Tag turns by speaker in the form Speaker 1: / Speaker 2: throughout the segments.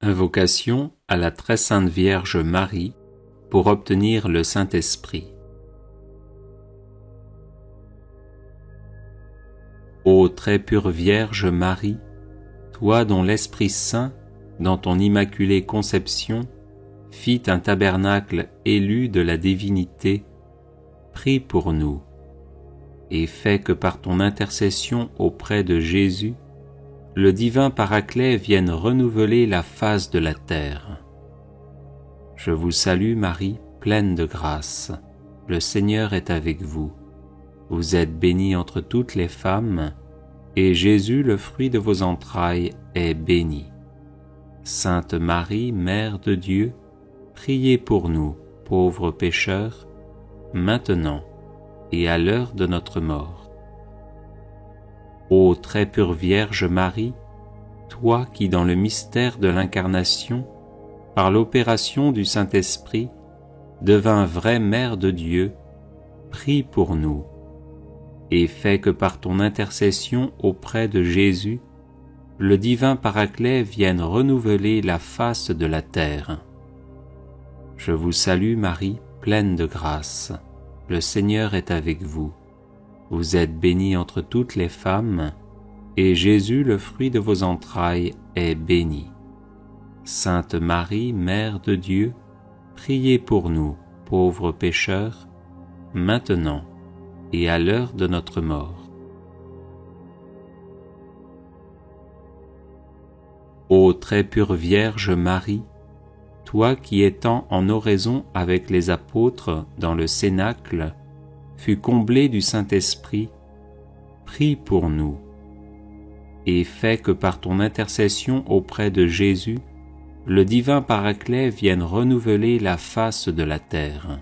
Speaker 1: Invocation à la très sainte Vierge Marie pour obtenir le Saint-Esprit. Ô très pure Vierge Marie, toi dont l'Esprit Saint, dans ton immaculée conception, fit un tabernacle élu de la divinité, prie pour nous, et fais que par ton intercession auprès de Jésus, le divin Paraclet vienne renouveler la face de la terre. Je vous salue Marie, pleine de grâce. Le Seigneur est avec vous. Vous êtes bénie entre toutes les femmes, et Jésus, le fruit de vos entrailles, est béni. Sainte Marie, Mère de Dieu, priez pour nous, pauvres pécheurs, maintenant et à l'heure de notre mort. Ô très pure Vierge Marie, toi qui dans le mystère de l'Incarnation, par l'opération du Saint-Esprit, devins vraie Mère de Dieu, prie pour nous, et fais que par ton intercession auprès de Jésus, le divin Paraclet vienne renouveler la face de la terre. Je vous salue Marie, pleine de grâce. Le Seigneur est avec vous. Vous êtes bénie entre toutes les femmes, et Jésus, le fruit de vos entrailles, est béni. Sainte Marie, Mère de Dieu, priez pour nous, pauvres pécheurs, maintenant et à l'heure de notre mort. Ô très pure Vierge Marie, toi qui étant en oraison avec les apôtres dans le Cénacle, fus comblée du Saint-Esprit, prie pour nous, et fais que par ton intercession auprès de Jésus, le divin Paraclet vienne renouveler la face de la terre.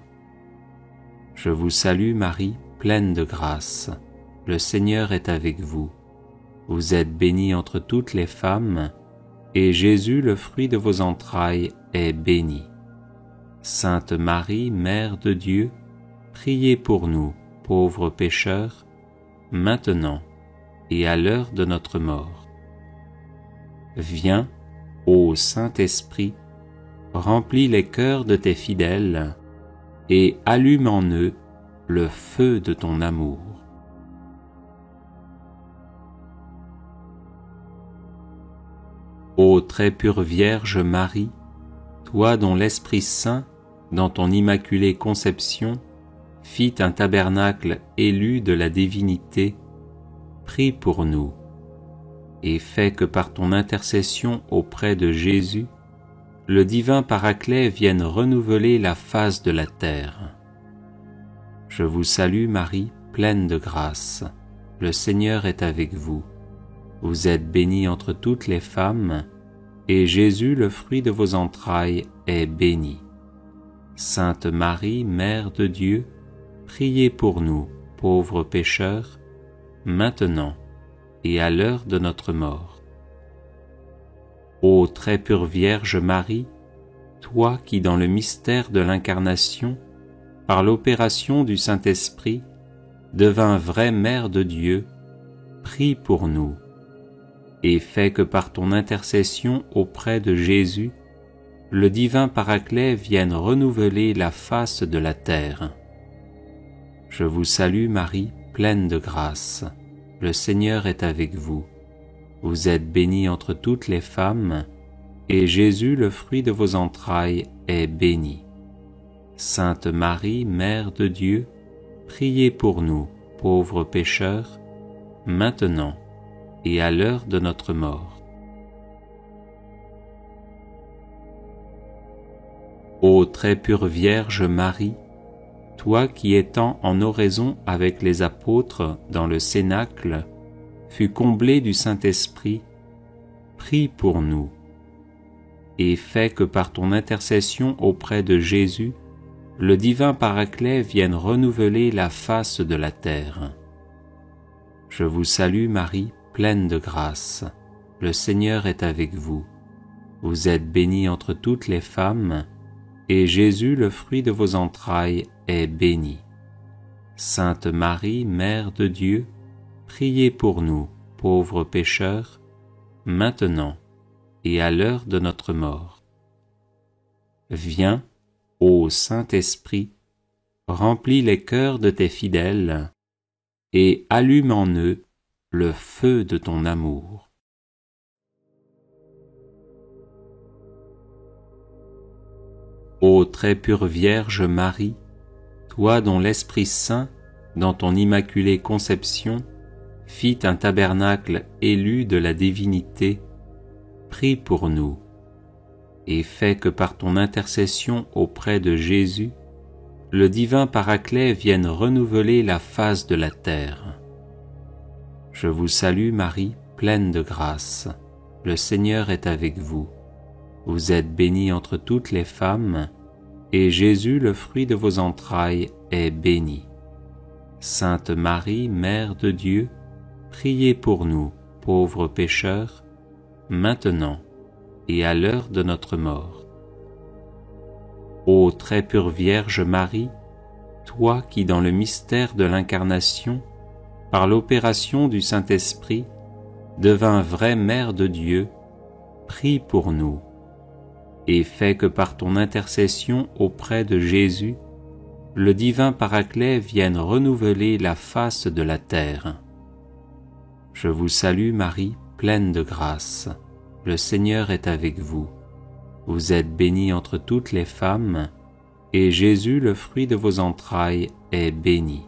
Speaker 1: Je vous salue Marie, pleine de grâce. Le Seigneur est avec vous. Vous êtes bénie entre toutes les femmes, et Jésus, le fruit de vos entrailles, est béni. Sainte Marie, Mère de Dieu, priez pour nous, pauvres pécheurs, maintenant et à l'heure de notre mort. Viens, ô Saint-Esprit, remplis les cœurs de tes fidèles et allume en eux le feu de ton amour. Ô très pure Vierge Marie, toi dont l'Esprit Saint, dans ton immaculée conception, fit un tabernacle élu de la divinité, prie pour nous, et fais que par ton intercession auprès de Jésus, le divin Paraclet vienne renouveler la face de la terre. Je vous salue Marie, pleine de grâce. Le Seigneur est avec vous. Vous êtes bénie entre toutes les femmes, et Jésus, le fruit de vos entrailles, est béni. Sainte Marie, Mère de Dieu, priez pour nous, pauvres pécheurs, maintenant et à l'heure de notre mort. Ô très pure Vierge Marie, toi qui dans le mystère de l'Incarnation, par l'opération du Saint-Esprit, devins vraie Mère de Dieu, prie pour nous, et fais que par ton intercession auprès de Jésus, le divin Paraclet vienne renouveler la face de la terre. Je vous salue Marie, pleine de grâce. Le Seigneur est avec vous. Vous êtes bénie entre toutes les femmes, et Jésus, le fruit de vos entrailles, est béni. Sainte Marie, Mère de Dieu, priez pour nous, pauvres pécheurs, maintenant et à l'heure de notre mort. Ô très pure Vierge Marie, toi qui étant en oraison avec les apôtres dans le Cénacle, fus comblée du Saint-Esprit, prie pour nous, et fais que par ton intercession auprès de Jésus, le divin Paraclet vienne renouveler la face de la terre. Je vous salue Marie, pleine de grâce. Le Seigneur est avec vous. Vous êtes bénie entre toutes les femmes, et Jésus, le fruit de vos entrailles, est béni. Sainte Marie, Mère de Dieu, priez pour nous, pauvres pécheurs, maintenant et à l'heure de notre mort. Viens, ô Saint-Esprit, remplis les cœurs de tes fidèles et allume en eux le feu de ton amour. Ô très pure Vierge Marie, toi dont l'Esprit Saint, dans ton immaculée conception, fit un tabernacle élu de la divinité, prie pour nous, et fais que par ton intercession auprès de Jésus, le divin Paraclet vienne renouveler la face de la terre. Je vous salue Marie, pleine de grâce. Le Seigneur est avec vous. Vous êtes bénie entre toutes les femmes, et Jésus, le fruit de vos entrailles, est béni. Sainte Marie, Mère de Dieu, priez pour nous, pauvres pécheurs, maintenant et à l'heure de notre mort. Ô très pure Vierge Marie, toi qui dans le mystère de l'Incarnation, par l'opération du Saint-Esprit, devins vraie Mère de Dieu, prie pour nous, et fais que par ton intercession auprès de Jésus, le divin Paraclet vienne renouveler la face de la terre. Je vous salue Marie, pleine de grâce. Le Seigneur est avec vous. Vous êtes bénie entre toutes les femmes, et Jésus, le fruit de vos entrailles, est béni.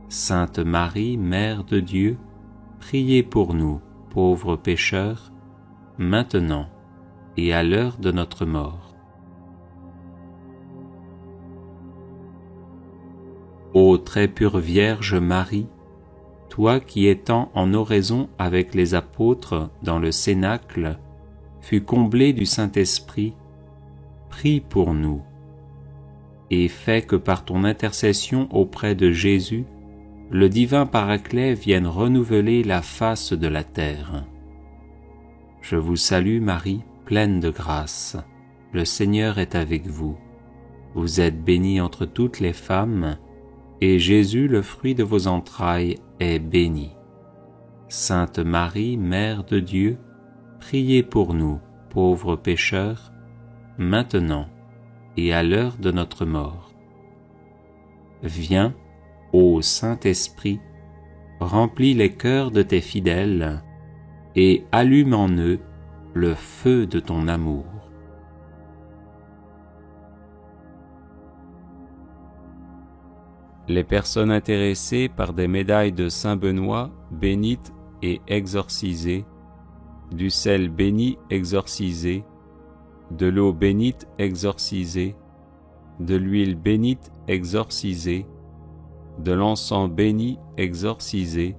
Speaker 1: Sainte Marie, Mère de Dieu, priez pour nous, pauvres pécheurs, maintenant et à l'heure de notre mort. Ô très pure Vierge Marie, toi qui étant en oraison avec les apôtres dans le Cénacle, fus comblée du Saint-Esprit, prie pour nous, et fais que par ton intercession auprès de Jésus, le divin Paraclet vienne renouveler la face de la terre. Je vous salue Marie, pleine de grâce. Le Seigneur est avec vous. Vous êtes bénie entre toutes les femmes, et Jésus, le fruit de vos entrailles, est béni. Sainte Marie, Mère de Dieu, priez pour nous, pauvres pécheurs, maintenant et à l'heure de notre mort. Viens, ô Saint-Esprit, remplis les cœurs de tes fidèles et allume en eux le feu de ton amour. Les personnes intéressées par des médailles de Saint-Benoît bénites et exorcisées, du sel béni exorcisé, de l'eau bénite exorcisée, de l'huile bénite exorcisée, de l'encens béni exorcisé,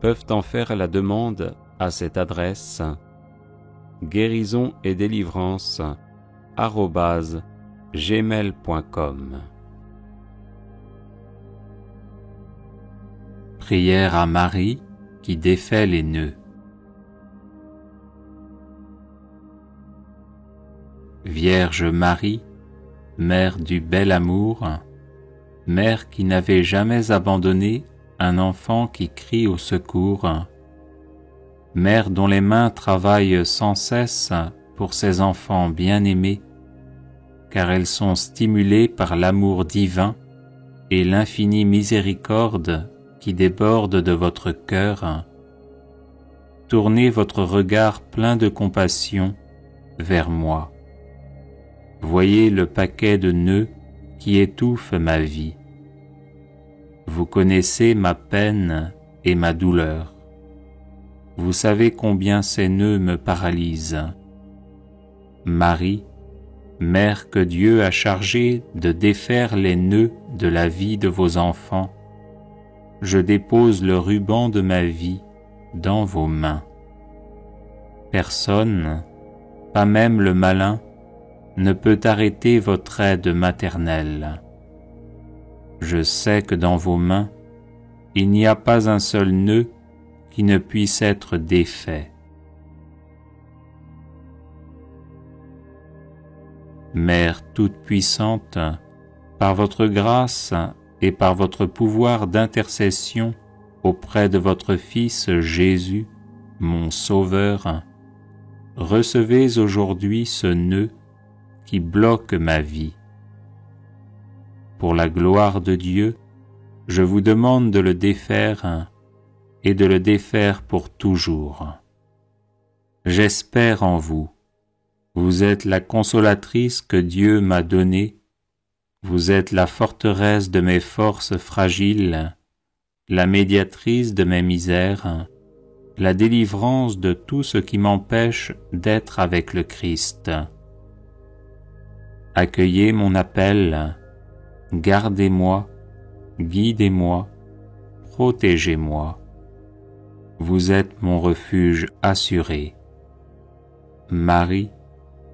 Speaker 1: peuvent en faire la demande à cette adresse guérison et délivrance @gmail.com. Prière à Marie qui défait les nœuds. Vierge Marie, Mère du bel amour, Mère qui n'avait jamais abandonné un enfant qui crie au secours, Mère dont les mains travaillent sans cesse pour ses enfants bien-aimés, car elles sont stimulées par l'amour divin et l'infinie miséricorde qui déborde de votre cœur. Tournez votre regard plein de compassion vers moi. Voyez le paquet de nœuds qui étouffe ma vie. Vous connaissez ma peine et ma douleur. Vous savez combien ces nœuds me paralysent. Marie, Mère que Dieu a chargée de défaire les nœuds de la vie de vos enfants, je dépose le ruban de ma vie dans vos mains. Personne, pas même le malin, ne peut arrêter votre aide maternelle. Je sais que dans vos mains, il n'y a pas un seul nœud qui ne puisse être défait. Mère toute-puissante, par votre grâce et par votre pouvoir d'intercession auprès de votre Fils Jésus, mon Sauveur, recevez aujourd'hui ce nœud qui bloque ma vie. Pour la gloire de Dieu, je vous demande de le défaire et de le défaire pour toujours. J'espère en vous. Vous êtes la consolatrice que Dieu m'a donnée. Vous êtes la forteresse de mes forces fragiles, la médiatrice de mes misères, la délivrance de tout ce qui m'empêche d'être avec le Christ. Accueillez mon appel, gardez-moi, guidez-moi, protégez-moi. Vous êtes mon refuge assuré. Marie,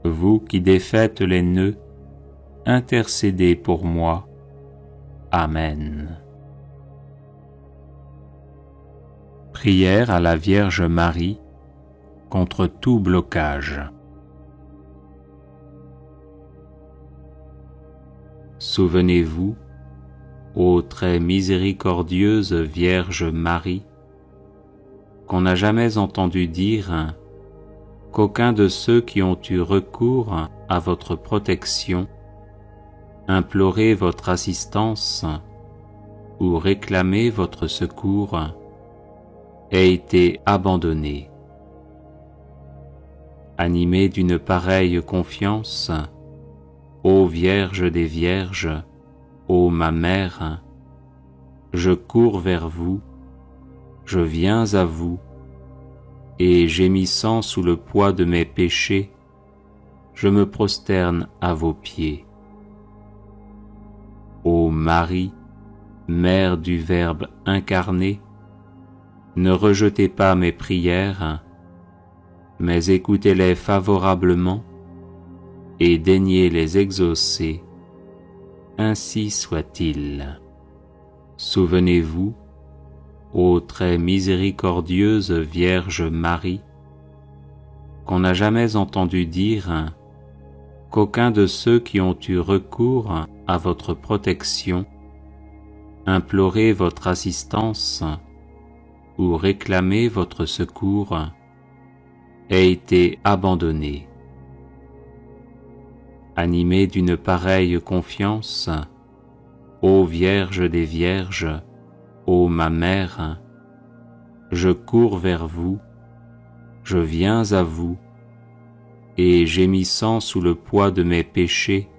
Speaker 1: vous qui défaites les nœuds, intercédez pour moi. Amen. Prière à la Vierge Marie contre tout blocage. Souvenez-vous, ô très miséricordieuse Vierge Marie, qu'on n'a jamais entendu dire qu'aucun de ceux qui ont eu recours à votre protection, imploré votre assistance ou réclamé votre secours, ait été abandonné. Animé d'une pareille confiance, ô Vierge des Vierges, ô ma Mère, je cours vers vous, je viens à vous, et gémissant sous le poids de mes péchés, je me prosterne à vos pieds. Ô Marie, Mère du Verbe incarné, ne rejetez pas mes prières, mais écoutez-les favorablement et daignez les exaucer, ainsi soit-il. Souvenez-vous, ô très miséricordieuse Vierge Marie, qu'on n'a jamais entendu dire qu'aucun de ceux qui ont eu recours à votre protection, imploré votre assistance ou réclamé votre secours, ait été abandonné. Animé d'une pareille confiance, ô Vierge des Vierges, ô ma Mère, je cours vers vous, je viens à vous, et gémissant sous le poids de mes péchés,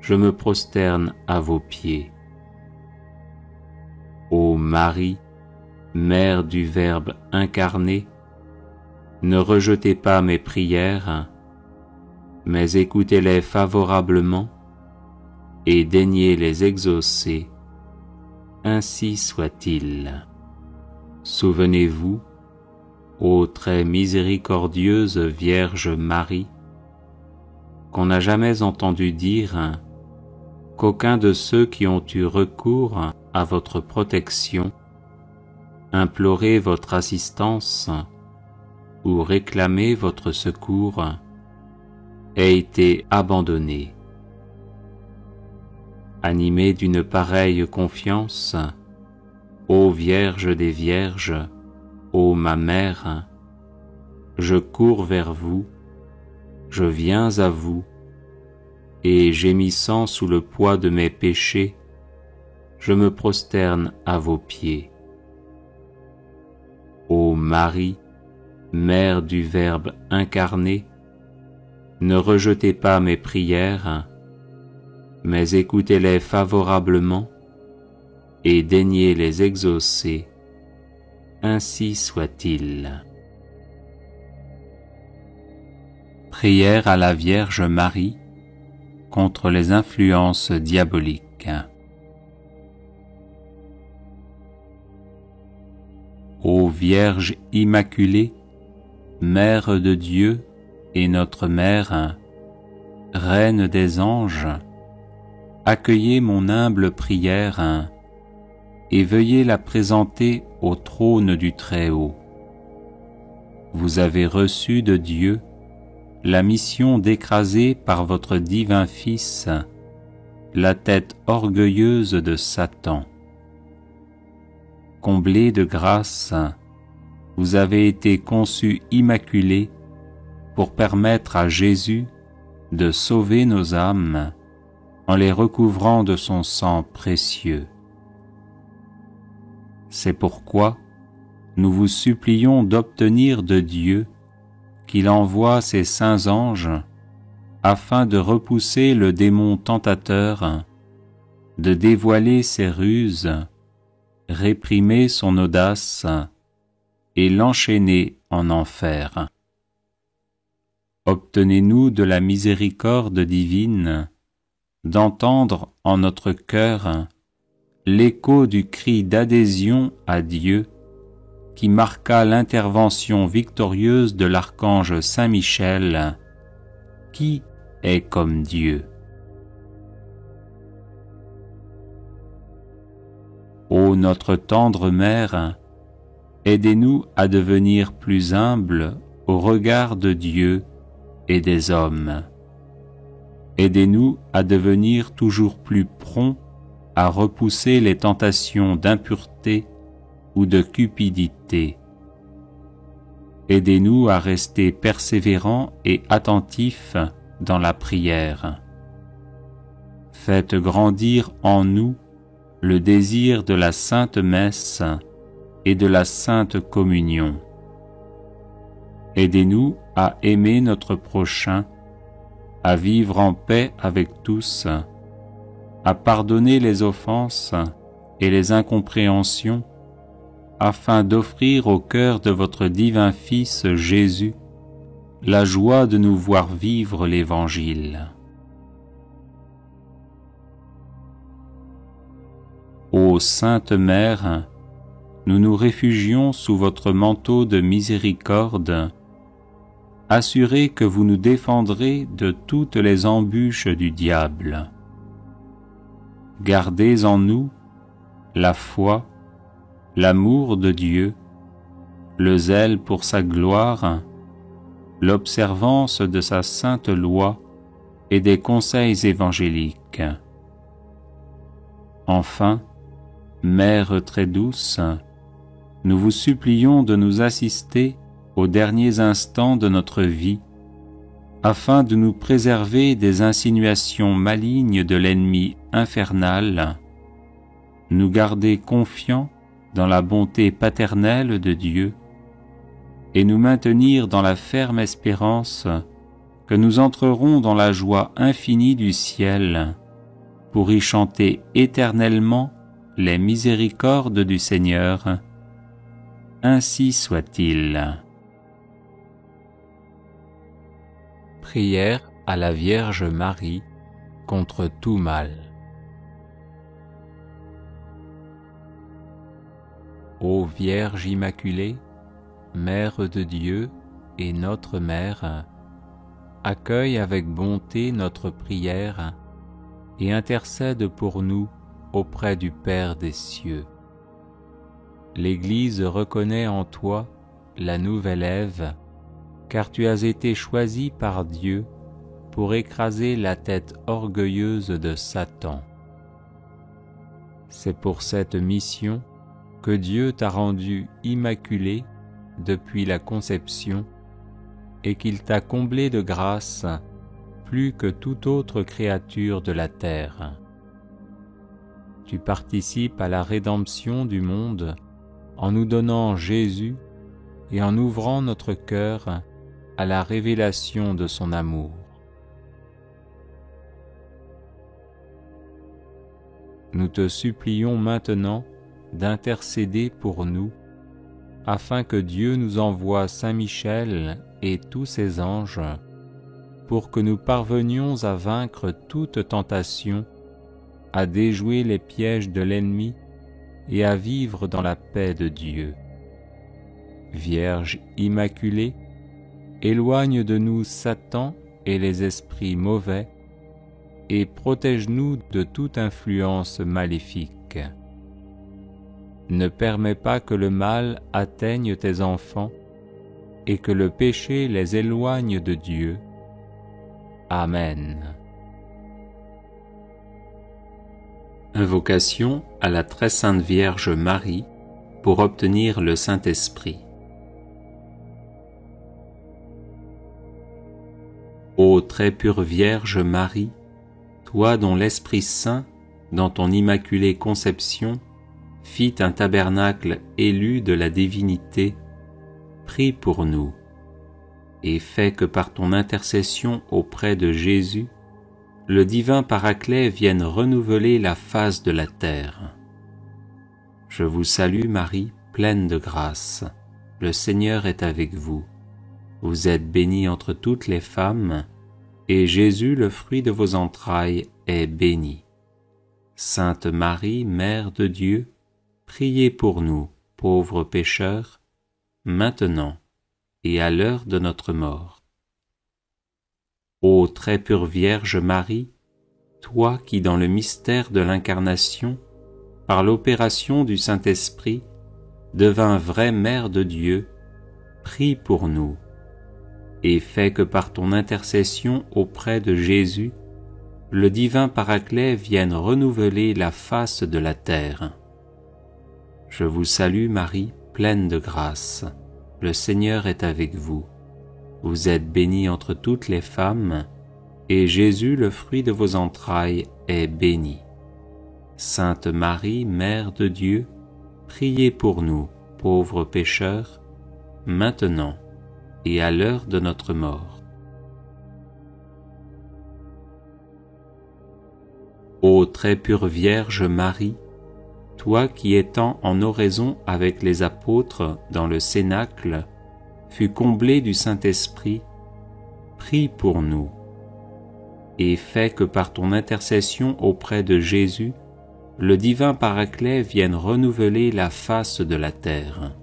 Speaker 1: je me prosterne à vos pieds. Ô Marie, Mère du Verbe incarné, ne rejetez pas mes prières, mais écoutez-les favorablement et daignez les exaucer, ainsi soit-il. Souvenez-vous, ô très miséricordieuse Vierge Marie, qu'on n'a jamais entendu dire qu'aucun de ceux qui ont eu recours à votre protection, imploré votre assistance ou réclamé votre secours, ait été abandonné. Animé d'une pareille confiance, ô Vierge des Vierges, ô ma Mère, je cours vers vous, je viens à vous, et gémissant sous le poids de mes péchés, je me prosterne à vos pieds. Ô Marie, Mère du Verbe incarné, ne rejetez pas mes prières, mais écoutez-les favorablement et daignez les exaucer, ainsi soit-il. Prière à la Vierge Marie contre les influences diaboliques. Ô Vierge Immaculée, Mère de Dieu et notre Mère, Reine des anges, accueillez mon humble prière et veuillez la présenter au trône du Très-Haut. Vous avez reçu de Dieu la mission d'écraser par votre divin Fils la tête orgueilleuse de Satan. Comblée de grâce, vous avez été conçue immaculée pour permettre à Jésus de sauver nos âmes en les recouvrant de son sang précieux. C'est pourquoi nous vous supplions d'obtenir de Dieu qu'il envoie ses saints anges afin de repousser le démon tentateur, de dévoiler ses ruses, réprimer son audace et l'enchaîner en enfer. Obtenez-nous de la miséricorde divine d'entendre en notre cœur l'écho du cri d'adhésion à Dieu qui marqua l'intervention victorieuse de l'archange Saint Michel, qui est comme Dieu. Ô notre tendre Mère, aidez-nous à devenir plus humbles au regard de Dieu et des hommes. Aidez-nous à devenir toujours plus prompts à repousser les tentations d'impureté ou de cupidité. Aidez-nous à rester persévérants et attentifs dans la prière. Faites grandir en nous le désir de la Sainte Messe et de la Sainte Communion. Aidez-nous à aimer notre prochain, à vivre en paix avec tous, à pardonner les offenses et les incompréhensions, afin d'offrir au cœur de votre divin Fils Jésus la joie de nous voir vivre l'Évangile. Ô Sainte Mère, nous nous réfugions sous votre manteau de miséricorde, assurés que vous nous défendrez de toutes les embûches du diable. Gardez en nous la foi, l'amour de Dieu, le zèle pour sa gloire, l'observance de sa sainte loi et des conseils évangéliques. Enfin, Mère très douce, nous vous supplions de nous assister aux derniers instants de notre vie, afin de nous préserver des insinuations malignes de l'ennemi infernal, nous garder confiants dans la bonté paternelle de Dieu, et nous maintenir dans la ferme espérance que nous entrerons dans la joie infinie du ciel, pour y chanter éternellement les miséricordes du Seigneur. Ainsi soit-il. Prière à la Vierge Marie contre tout mal. Ô Vierge Immaculée, Mère de Dieu et notre Mère, accueille avec bonté notre prière et intercède pour nous auprès du Père des cieux. L'Église reconnaît en toi la nouvelle Ève, car tu as été choisie par Dieu pour écraser la tête orgueilleuse de Satan. C'est pour cette mission que Dieu t'a rendue immaculée depuis la conception et qu'il t'a comblée de grâce plus que toute autre créature de la terre. Tu participes à la rédemption du monde en nous donnant Jésus et en ouvrant notre cœur à la révélation de son amour. Nous te supplions maintenant d'intercéder pour nous, afin que Dieu nous envoie Saint Michel et tous ses anges, pour que nous parvenions à vaincre toute tentation, à déjouer les pièges de l'ennemi et à vivre dans la paix de Dieu. Vierge Immaculée, éloigne de nous Satan et les esprits mauvais, et protège-nous de toute influence maléfique. Ne permets pas que le mal atteigne tes enfants et que le péché les éloigne de Dieu. Amen. Invocation à la très sainte Vierge Marie pour obtenir le Saint-Esprit. Ô très pure Vierge Marie, toi dont l'Esprit Saint, dans ton immaculée conception, fit un tabernacle élu de la divinité, prie pour nous, et fais que par ton intercession auprès de Jésus, le divin Paraclet vienne renouveler la face de la terre. Je vous salue Marie, pleine de grâce, le Seigneur est avec vous. Vous êtes bénie entre toutes les femmes, et Jésus, le fruit de vos entrailles, est béni. Sainte Marie, Mère de Dieu, priez pour nous, pauvres pécheurs, maintenant et à l'heure de notre mort. Ô très pure Vierge Marie, toi qui dans le mystère de l'Incarnation, par l'opération du Saint-Esprit, devins vraie Mère de Dieu, prie pour nous, et fais que par ton intercession auprès de Jésus, le divin Paraclet vienne renouveler la face de la terre. Je vous salue Marie, pleine de grâce, le Seigneur est avec vous. Vous êtes bénie entre toutes les femmes, et Jésus, le fruit de vos entrailles, est béni. Sainte Marie, Mère de Dieu, priez pour nous, pauvres pécheurs, maintenant et à l'heure de notre mort. Ô très pure Vierge Marie, toi qui étant en oraison avec les apôtres dans le Cénacle, fus comblée du Saint-Esprit, prie pour nous, et fais que par ton intercession auprès de Jésus, le divin Paraclet vienne renouveler la face de la terre.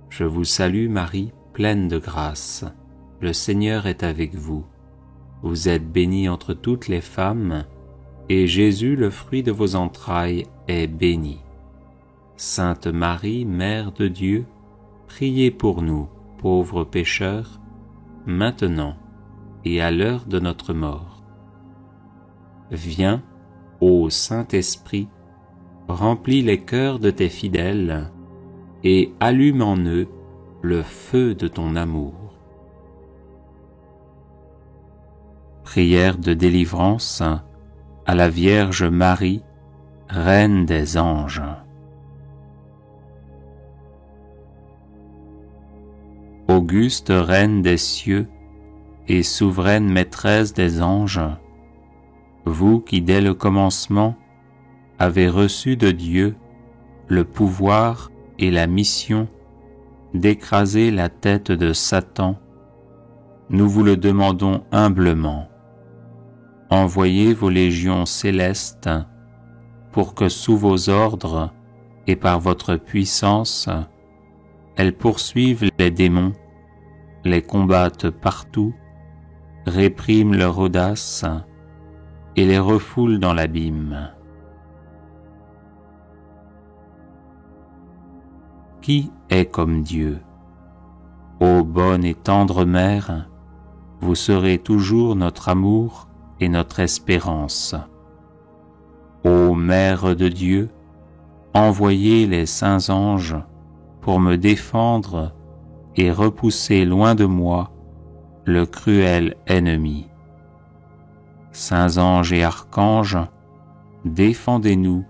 Speaker 1: Je vous salue Marie, pleine de grâce, le Seigneur est avec vous. Vous êtes bénie entre toutes les femmes, et Jésus, le fruit de vos entrailles, est béni. Sainte Marie, Mère de Dieu, priez pour nous, pauvres pécheurs, maintenant et à l'heure de notre mort. Viens, ô Saint-Esprit, remplis les cœurs de tes fidèles, et allume en eux le feu de ton amour. Prière de délivrance à la Vierge Marie, Reine des anges. Auguste Reine des cieux et souveraine Maîtresse des anges, vous qui dès le commencement avez reçu de Dieu le pouvoir et la mission d'écraser la tête de Satan, nous vous le demandons humblement. Envoyez vos légions célestes pour que sous vos ordres et par votre puissance, elles poursuivent les démons, les combattent partout, répriment leur audace et les refoulent dans l'abîme. Qui est comme Dieu? Ô bonne et tendre Mère, vous serez toujours notre amour et notre espérance. Ô Mère de Dieu, envoyez les saints anges pour me défendre et repousser loin de moi le cruel ennemi. Saints anges et archanges, défendez-nous,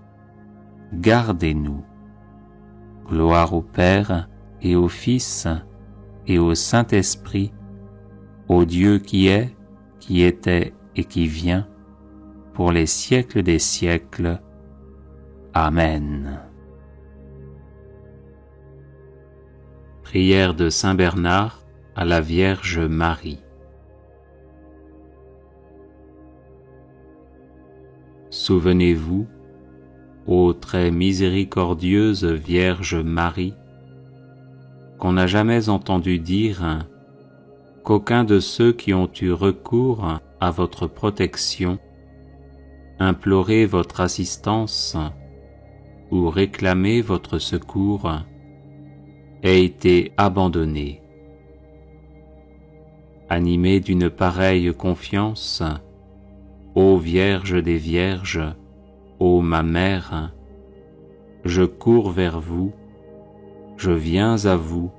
Speaker 1: gardez-nous. Gloire au Père et au Fils et au Saint-Esprit, au Dieu qui est, qui était et qui vient, pour les siècles des siècles. Amen. Prière de Saint Bernard à la Vierge Marie. Souvenez-vous, ô très miséricordieuse Vierge Marie, qu'on n'a jamais entendu dire qu'aucun de ceux qui ont eu recours à votre protection, imploré votre assistance ou réclamé votre secours, ait été abandonné. Animé d'une pareille confiance, ô Vierge des Vierges, ô ma Mère, je cours vers vous, je viens à vous,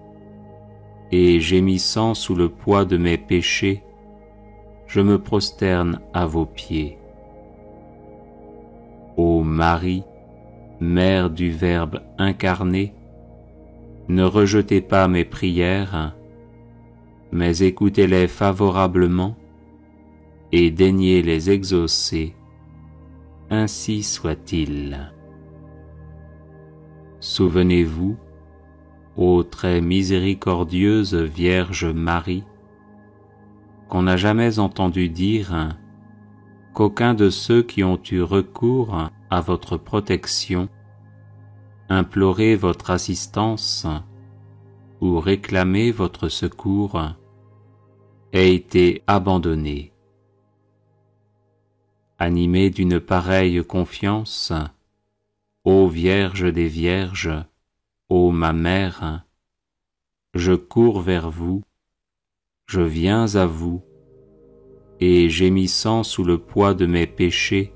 Speaker 1: et gémissant sous le poids de mes péchés, je me prosterne à vos pieds. Ô Marie, Mère du Verbe incarné, ne rejetez pas mes prières, mais écoutez-les favorablement et daignez les exaucer, ainsi soit-il. Souvenez-vous, ô très miséricordieuse Vierge Marie, qu'on n'a jamais entendu dire qu'aucun de ceux qui ont eu recours à votre protection, imploré votre assistance ou réclamé votre secours, ait été abandonné. Animé d'une pareille confiance, ô Vierge des Vierges, ô ma Mère, je cours vers vous, je viens à vous, et gémissant sous le poids de mes péchés,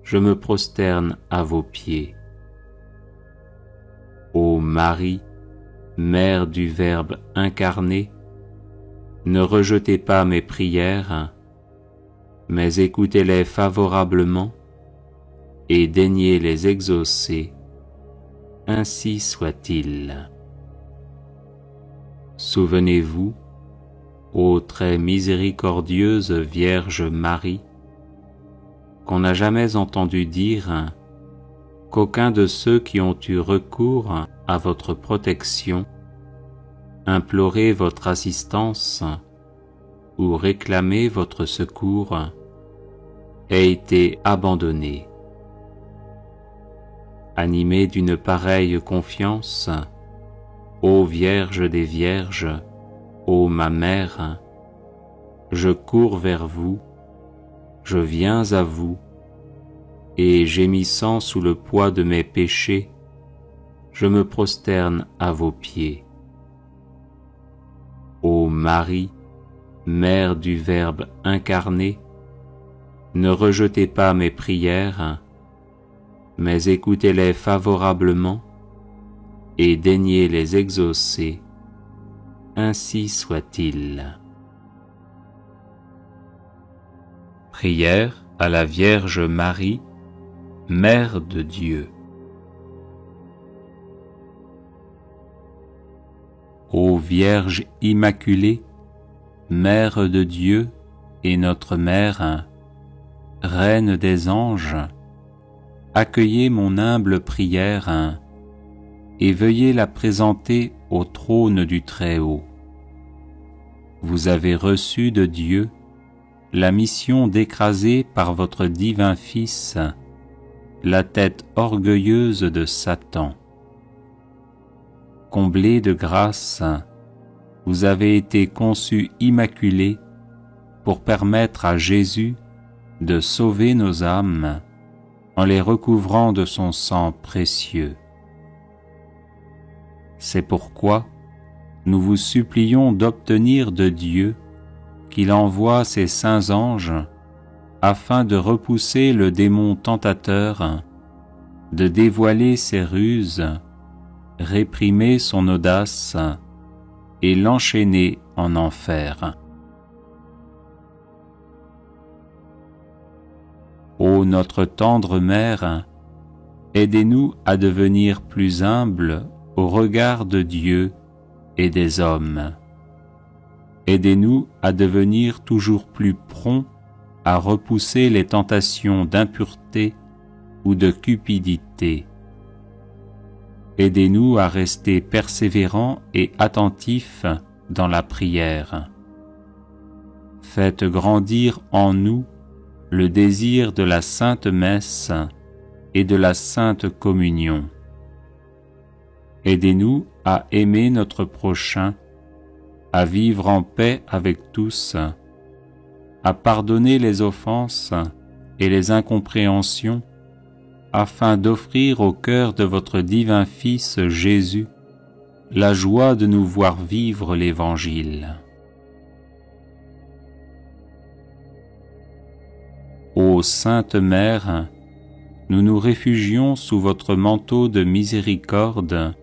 Speaker 1: je me prosterne à vos pieds. Ô Marie, Mère du Verbe incarné, ne rejetez pas mes prières, mais écoutez-les favorablement et daignez les exaucer, ainsi soit-il. Souvenez-vous, ô très miséricordieuse Vierge Marie, qu'on n'a jamais entendu dire qu'aucun de ceux qui ont eu recours à votre protection, imploré votre assistance ou réclamé votre secours, ait été abandonné. Animé d'une pareille confiance, ô Vierge des Vierges, ô ma Mère, je cours vers vous, je viens à vous, et gémissant sous le poids de mes péchés, je me prosterne à vos pieds. Ô Marie, Mère du Verbe incarné, ne rejetez pas mes prières, mais écoutez-les favorablement et daignez les exaucer, ainsi soit-il. Prière à la Vierge Marie, Mère de Dieu. Ô Vierge Immaculée, Mère de Dieu et notre Mère, Reine des anges, accueillez mon humble prière et veuillez la présenter au trône du Très-Haut. Vous avez reçu de Dieu la mission d'écraser par votre divin Fils la tête orgueilleuse de Satan. Comblée de grâce, vous avez été conçue immaculée pour permettre à Jésus de sauver nos âmes en les recouvrant de son sang précieux. C'est pourquoi nous vous supplions d'obtenir de Dieu qu'il envoie ses saints anges afin de repousser le démon tentateur, de dévoiler ses ruses, réprimer son audace et l'enchaîner en enfer. Ô notre tendre Mère, aidez-nous à devenir plus humbles au regard de Dieu et des hommes. Aidez-nous à devenir toujours plus prompts à repousser les tentations d'impureté ou de cupidité. Aidez-nous à rester persévérants et attentifs dans la prière. Faites grandir en nous le désir de la Sainte Messe et de la Sainte Communion. Aidez-nous à aimer notre prochain, à vivre en paix avec tous, à pardonner les offenses et les incompréhensions, afin d'offrir au cœur de votre divin Fils Jésus la joie de nous voir vivre l'Évangile. Ô Sainte Mère, nous nous réfugions sous votre manteau de miséricorde,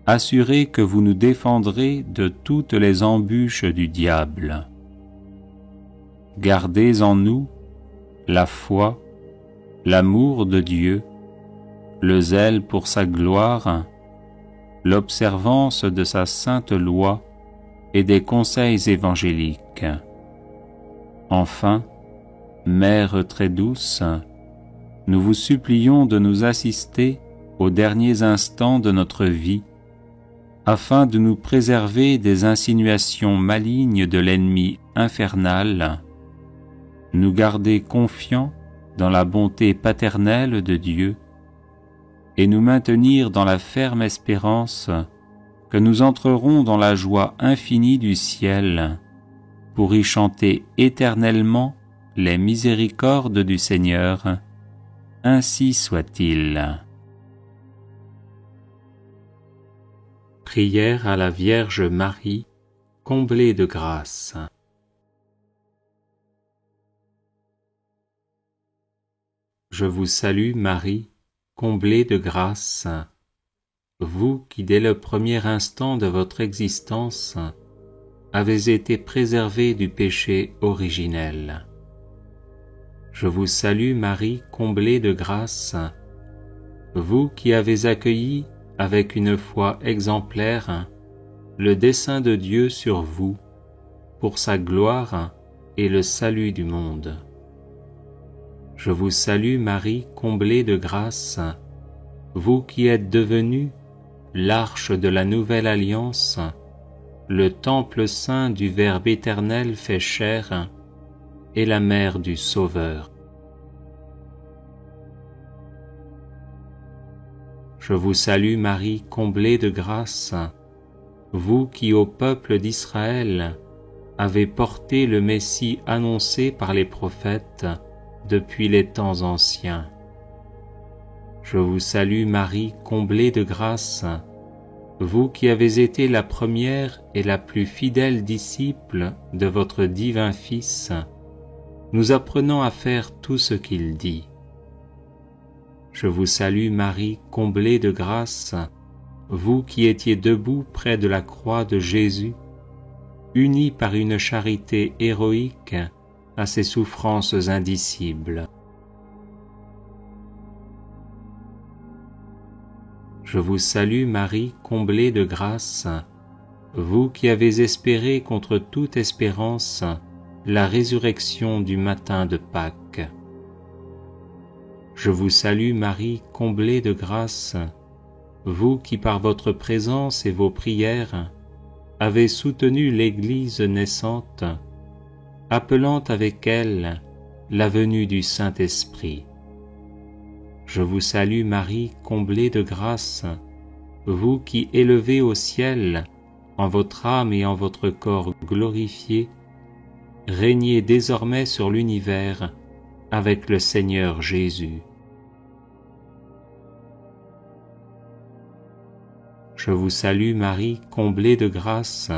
Speaker 1: assurés que vous nous défendrez de toutes les embûches du diable. gardez en nous la foi, l'amour de Dieu, le zèle pour sa gloire, l'observance de sa sainte loi et des conseils évangéliques. Enfin, Mère très douce, nous vous supplions de nous assister aux derniers instants de notre vie, afin de nous préserver des insinuations malignes de l'ennemi infernal, nous garder confiants dans la bonté paternelle de Dieu et nous maintenir dans la ferme espérance que nous entrerons dans la joie infinie du ciel pour y chanter éternellement les miséricordes du Seigneur. Ainsi soit-il. Prière à la Vierge Marie, comblée de grâce. Je vous salue Marie, comblée de grâce, vous qui dès le premier instant de votre existence avez été préservée du péché originel. Je vous salue Marie, comblée de grâce, vous qui avez accueilli avec une foi exemplaire le dessein de Dieu sur vous, pour sa gloire et le salut du monde. Je vous salue Marie, comblée de grâce, vous qui êtes devenue l'arche de la nouvelle alliance, le temple saint du Verbe éternel fait chair, et la mère du Sauveur. Je vous salue Marie, comblée de grâce, vous qui au peuple d'Israël avez porté le Messie annoncé par les prophètes depuis les temps anciens. Je vous salue Marie, comblée de grâce, vous qui avez été la première et la plus fidèle disciple de votre divin Fils, nous apprenant à faire tout ce qu'il dit. Je vous salue Marie, comblée de grâce, vous qui étiez debout près de la croix de Jésus, unis par une charité héroïque à ses souffrances indicibles. Je vous salue Marie, comblée de grâce, vous qui avez espéré contre toute espérance la résurrection du matin de Pâques. Je vous salue Marie, comblée de grâce, vous qui par votre présence et vos prières avez soutenu l'Église naissante, appelant avec elle la venue du Saint-Esprit. Je vous salue Marie, comblée de grâce, vous qui élevez au ciel, en votre âme et en votre corps glorifiés, régnez désormais sur l'univers avec le Seigneur Jésus. Je vous salue Marie, comblée de grâce,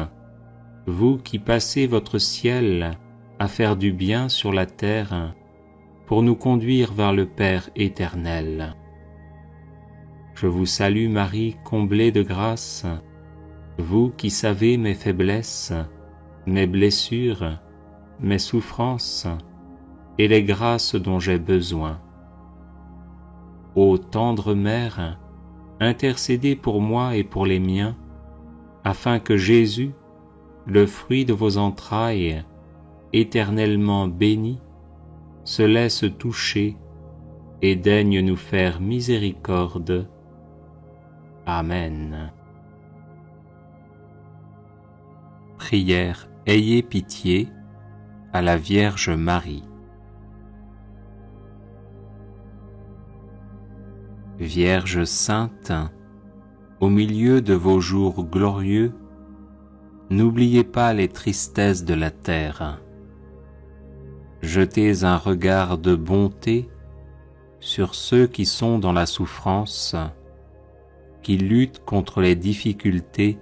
Speaker 1: vous qui passez votre ciel à faire du bien sur la terre pour nous conduire vers le Père éternel. Je vous salue Marie, comblée de grâce, vous qui savez mes faiblesses, mes blessures, mes souffrances et les grâces dont j'ai besoin. Ô tendre Mère, intercédez pour moi et pour les miens, afin que Jésus, le fruit de vos entrailles, éternellement béni, se laisse toucher et daigne nous faire miséricorde. Amen. Prière, ayez pitié à la Vierge Marie. Vierge sainte, au milieu de vos jours glorieux, n'oubliez pas les tristesses de la terre. Jetez un regard de bonté sur ceux qui sont dans la souffrance, qui luttent contre les difficultés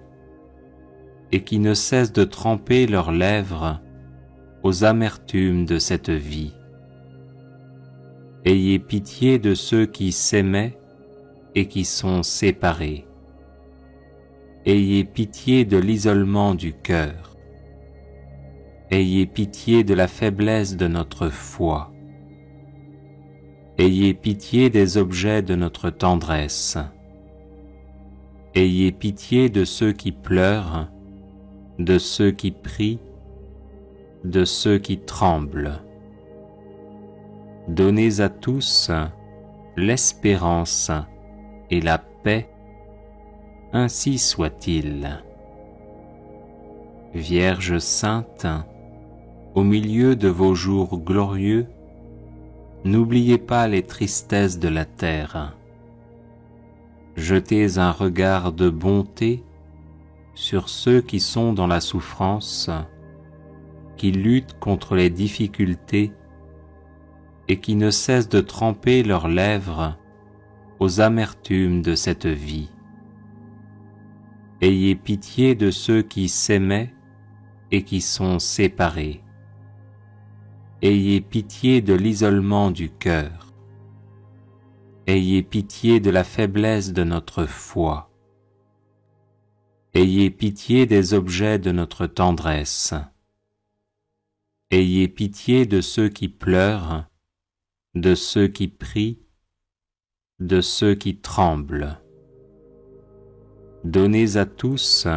Speaker 1: et qui ne cessent de tremper leurs lèvres aux amertumes de cette vie. Ayez pitié de ceux qui s'aimaient et qui sont séparés. Ayez pitié de l'isolement du cœur. Ayez pitié de la faiblesse de notre foi. Ayez pitié des objets de notre tendresse. Ayez pitié de ceux qui pleurent, de ceux qui prient, de ceux qui tremblent. Donnez à tous l'espérance et la paix, ainsi soit-il. Vierge sainte, au milieu de vos jours glorieux, n'oubliez pas les tristesses de la terre. Jetez un regard de bonté sur ceux qui sont dans la souffrance, qui luttent contre les difficultés et qui ne cessent de tremper leurs lèvres aux amertumes de cette vie. Ayez pitié de ceux qui s'aimaient et qui sont séparés. Ayez pitié de l'isolement du cœur. Ayez pitié de la faiblesse de notre foi. Ayez pitié des objets de notre tendresse. Ayez pitié de ceux qui pleurent, de ceux qui prient, de ceux qui tremblent. Donnez à tous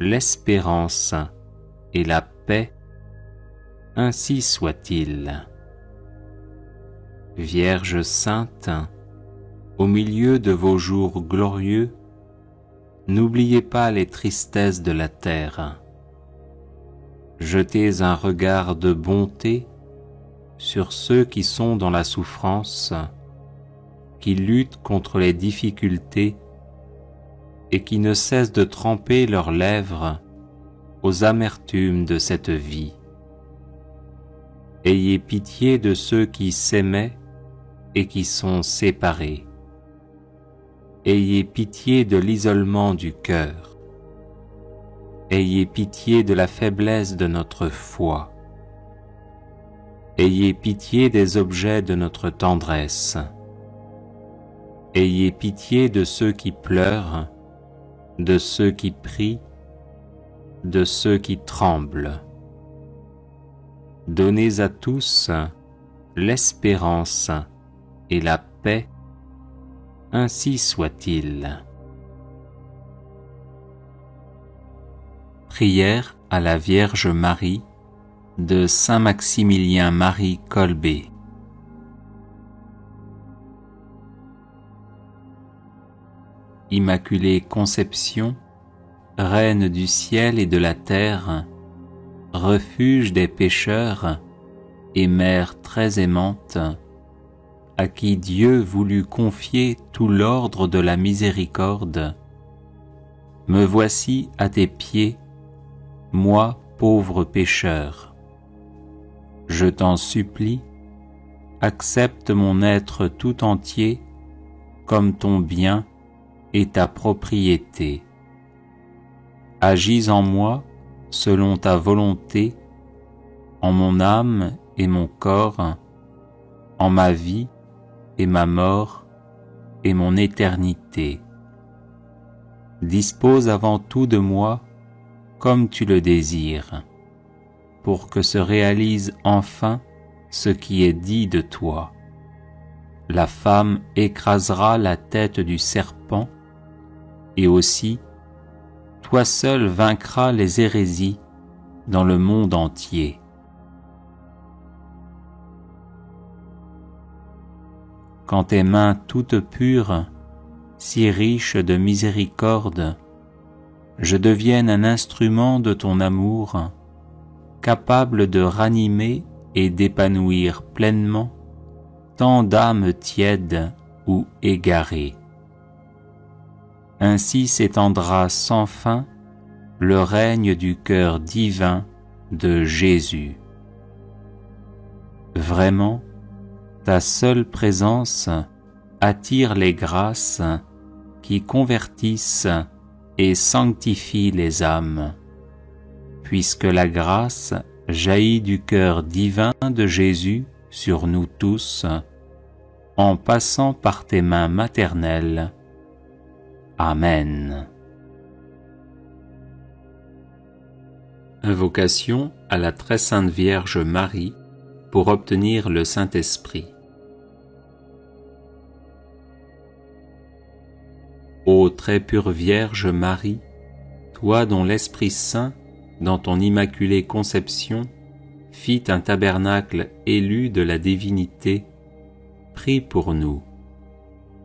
Speaker 1: l'espérance et la paix, ainsi soit-il. Vierge sainte, au milieu de vos jours glorieux, n'oubliez pas les tristesses de la terre. Jetez un regard de bonté sur ceux qui sont dans la souffrance, qui luttent contre les difficultés et qui ne cessent de tremper leurs lèvres aux amertumes de cette vie. Ayez pitié de ceux qui s'aimaient et qui sont séparés. Ayez pitié de l'isolement du cœur. Ayez pitié de la faiblesse de notre foi. Ayez pitié des objets de notre tendresse. Ayez pitié de ceux qui pleurent, de ceux qui prient, de ceux qui tremblent. Donnez à tous l'espérance et la paix, ainsi soit-il. Prière à la Vierge Marie de Saint Maximilien Marie Kolbe. Immaculée Conception, Reine du ciel et de la terre, refuge des pécheurs et mère très aimante, à qui Dieu voulut confier tout l'ordre de la miséricorde, me voici à tes pieds, moi pauvre pécheur. Je t'en supplie, accepte mon être tout entier comme ton bien et ta propriété. Agis en moi selon ta volonté, en mon âme et mon corps, en ma vie et ma mort et mon éternité. Dispose avant tout de moi comme tu le désires, pour que se réalise enfin ce qui est dit de toi. La femme écrasera la tête du serpent, et aussi, toi seul vaincras les hérésies dans le monde entier. Quand tes mains toutes pures, si riches de miséricorde, je devienne un instrument de ton amour, capable de ranimer et d'épanouir pleinement tant d'âmes tièdes ou égarées. Ainsi s'étendra sans fin le règne du cœur divin de Jésus. Vraiment, ta seule présence attire les grâces qui convertissent et sanctifient les âmes, puisque la grâce jaillit du cœur divin de Jésus sur nous tous, en passant par tes mains maternelles. Amen. Invocation à la très sainte Vierge Marie pour obtenir le Saint-Esprit. Ô très pure Vierge Marie, toi dont l'Esprit Saint, dans ton immaculée conception, fit un tabernacle élu de la divinité, prie pour nous,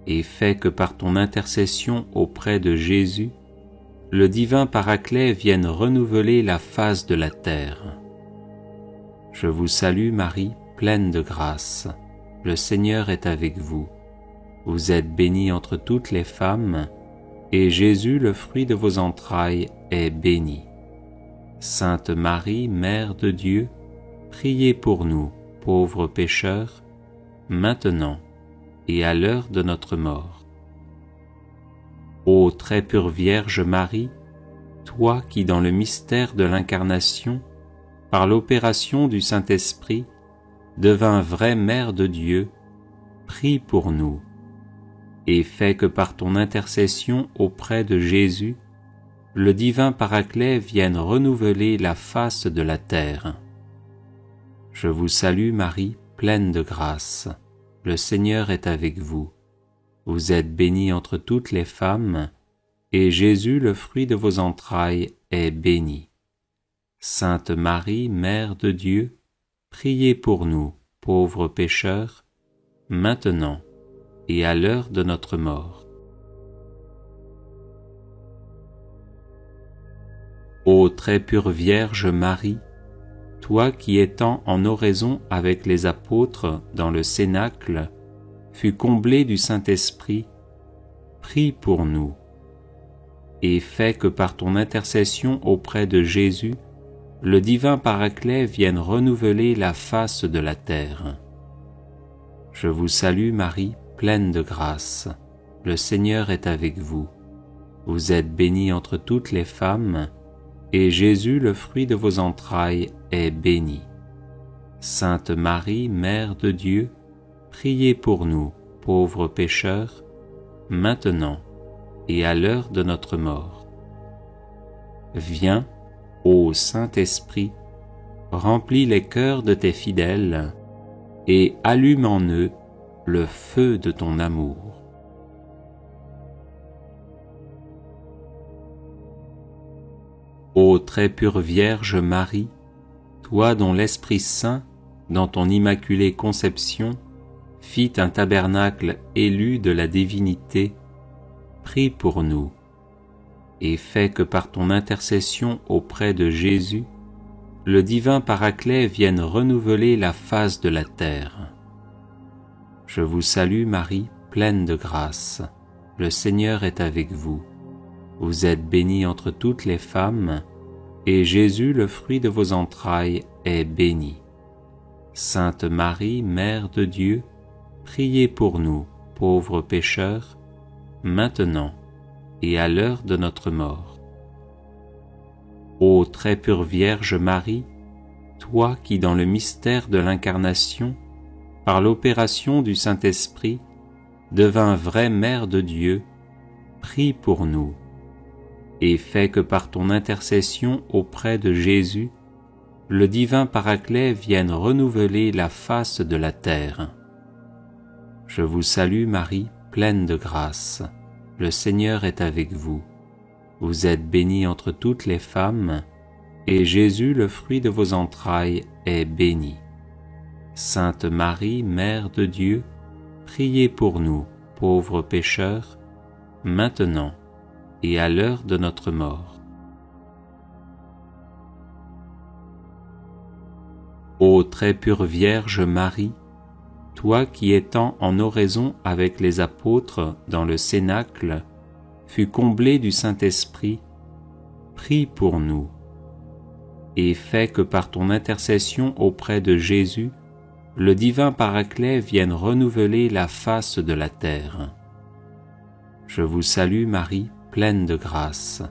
Speaker 1: et fais que par ton intercession auprès de Jésus, le divin Paraclet vienne renouveler la face de la terre. Je vous salue Marie, pleine de grâce. Le Seigneur est avec vous. Vous êtes bénie entre toutes les femmes, et Jésus, le fruit de vos entrailles, est béni. Sainte Marie, Mère de Dieu, priez pour nous, pauvres pécheurs, maintenant et à l'heure de notre mort. Ô très pure Vierge Marie, toi qui dans le mystère de l'Incarnation, par l'opération du Saint-Esprit, devins vraie Mère de Dieu, prie pour nous, et fais que par ton intercession auprès de Jésus, le divin Paraclet vienne renouveler la face de la terre. Je vous salue Marie, pleine de grâce. Le Seigneur est avec vous. Vous êtes bénie entre toutes les femmes, et Jésus, le fruit de vos entrailles, est béni. Sainte Marie, Mère de Dieu, priez pour nous, pauvres pécheurs, maintenant et à l'heure de notre mort. Ô très pure Vierge Marie, toi qui étant en oraison avec les apôtres dans le Cénacle, fus comblée du Saint-Esprit, prie pour nous, et fais que par ton intercession auprès de Jésus, le divin Paraclet vienne renouveler la face de la terre. Je vous salue Marie, pleine de grâce. Le Seigneur est avec vous. Vous êtes bénie entre toutes les femmes, et Jésus, le fruit de vos entrailles, est béni. Sainte Marie, Mère de Dieu, priez pour nous, pauvres pécheurs, maintenant et à l'heure de notre mort. Viens, ô Saint-Esprit, remplis les cœurs de tes fidèles, et allume en eux le feu de ton amour. Ô très pure Vierge Marie, toi dont l'Esprit Saint, dans ton immaculée conception, fit un tabernacle élu de la divinité, prie pour nous, et fais que par ton intercession auprès de Jésus, le divin Paraclet vienne renouveler la face de la terre. Je vous salue Marie, pleine de grâce. Le Seigneur est avec vous. Vous êtes bénie entre toutes les femmes, et Jésus, le fruit de vos entrailles, est béni. Sainte Marie, Mère de Dieu, priez pour nous, pauvres pécheurs, maintenant et à l'heure de notre mort. Ô très pure Vierge Marie, toi qui dans le mystère de l'Incarnation, par l'opération du Saint-Esprit, devins vraie Mère de Dieu, prie pour nous, et fais que par ton intercession auprès de Jésus, le divin Paraclet vienne renouveler la face de la terre. Je vous salue Marie, pleine de grâce. Le Seigneur est avec vous. Vous êtes bénie entre toutes les femmes, et Jésus, le fruit de vos entrailles, est béni. Sainte Marie, Mère de Dieu, priez pour nous, pauvres pécheurs, maintenant et à l'heure de notre mort. Ô très pure Vierge Marie, toi qui étant en oraison avec les apôtres dans le Cénacle, fus comblée du Saint-Esprit, prie pour nous, et fais que par ton intercession auprès de Jésus, le divin Paraclet vienne renouveler la face de la terre. Je vous salue Marie, pleine de grâce.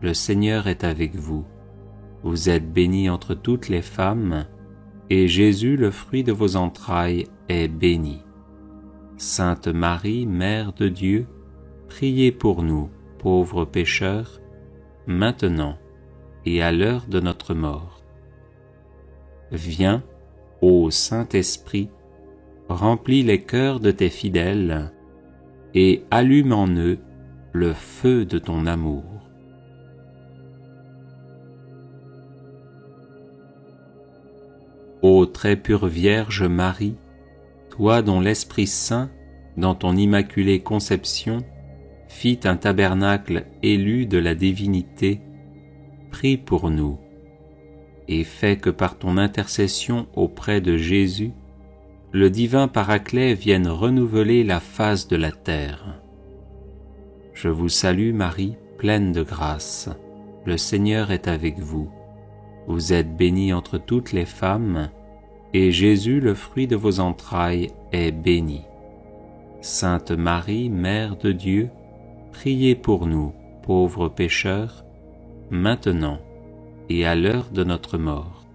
Speaker 1: Le Seigneur est avec vous. Vous êtes bénie entre toutes les femmes, et Jésus, le fruit de vos entrailles, est béni. Sainte Marie, Mère de Dieu, priez pour nous, pauvres pécheurs, maintenant et à l'heure de notre mort. Viens, ô Saint-Esprit, remplis les cœurs de tes fidèles et allume en eux le feu de ton amour. Ô très pure Vierge Marie, toi dont l'Esprit Saint, dans ton immaculée conception, fit un tabernacle élu de la divinité, prie pour nous, et fais que par ton intercession auprès de Jésus, le divin Paraclet vienne renouveler la face de la terre. Je vous salue Marie, pleine de grâce, le Seigneur est avec vous. Vous êtes bénie entre toutes les femmes, et Jésus, le fruit de vos entrailles, est béni. Sainte Marie, Mère de Dieu, priez pour nous, pauvres pécheurs, maintenant et à l'heure de notre mort.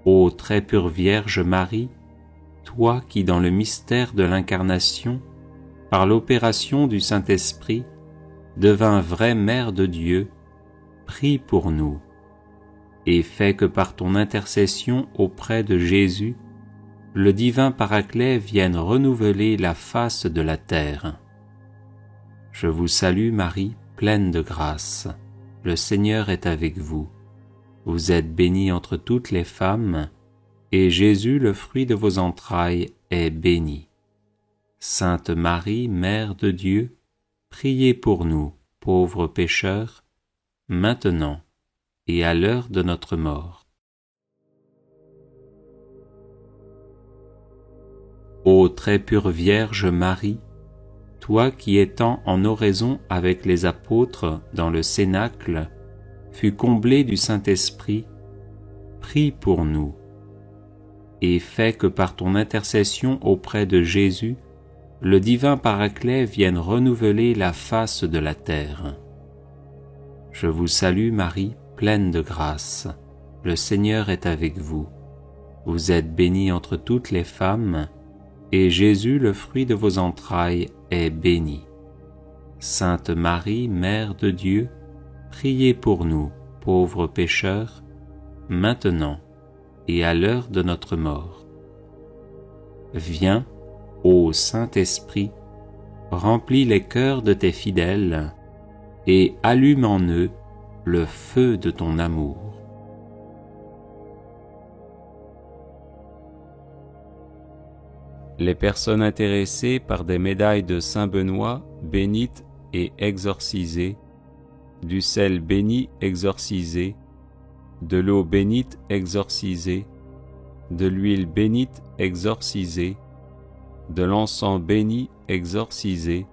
Speaker 1: Ô très pure Vierge Marie, toi qui dans le mystère de l'Incarnation, par l'opération du Saint-Esprit, devins vraie Mère de Dieu, prie pour nous, et fais que par ton intercession auprès de Jésus, le divin Paraclet vienne renouveler la face de la terre. Je vous salue Marie, pleine de grâce, le Seigneur est avec vous. Vous êtes bénie entre toutes les femmes, et Jésus, le fruit de vos entrailles, est béni. Sainte Marie, Mère de Dieu, priez pour nous, pauvres pécheurs, maintenant et à l'heure de notre mort. Ô très pure Vierge Marie, toi qui étant en oraison avec les apôtres dans le Cénacle, fus comblée du Saint-Esprit, prie pour nous, et fais que par ton intercession auprès de Jésus, le divin Paraclet vienne renouveler la face de la terre. Je vous salue Marie, pleine de grâce, le Seigneur est avec vous. Vous êtes bénie entre toutes les femmes, et Jésus, le fruit de vos entrailles, est béni. Sainte Marie, Mère de Dieu, priez pour nous, pauvres pécheurs, maintenant et à l'heure de notre mort. Viens, ô Saint-Esprit, remplis les cœurs de tes fidèles, et allume en eux le feu de ton amour. Les personnes intéressées par des médailles de Saint Benoît bénites et exorcisées, du sel béni exorcisé, de l'eau bénite exorcisée, de l'huile bénite exorcisée, de l'encens béni exorcisé,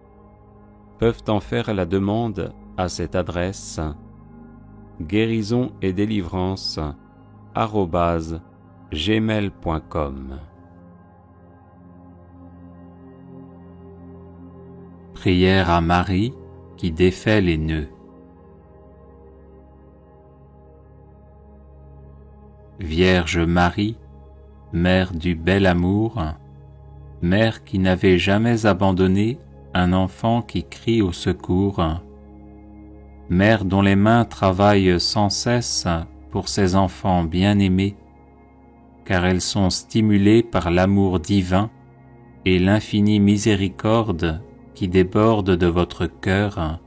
Speaker 1: peuvent en faire la demande à cette adresse guérison et délivrance @gmail.com. Prière à Marie qui défait les nœuds. Vierge Marie, Mère du bel amour, Mère qui n'avait jamais abandonné un enfant qui crie au secours, Mère dont les mains travaillent sans cesse pour ses enfants bien-aimés, car elles sont stimulées par l'amour divin et l'infinie miséricorde qui déborde de votre cœur.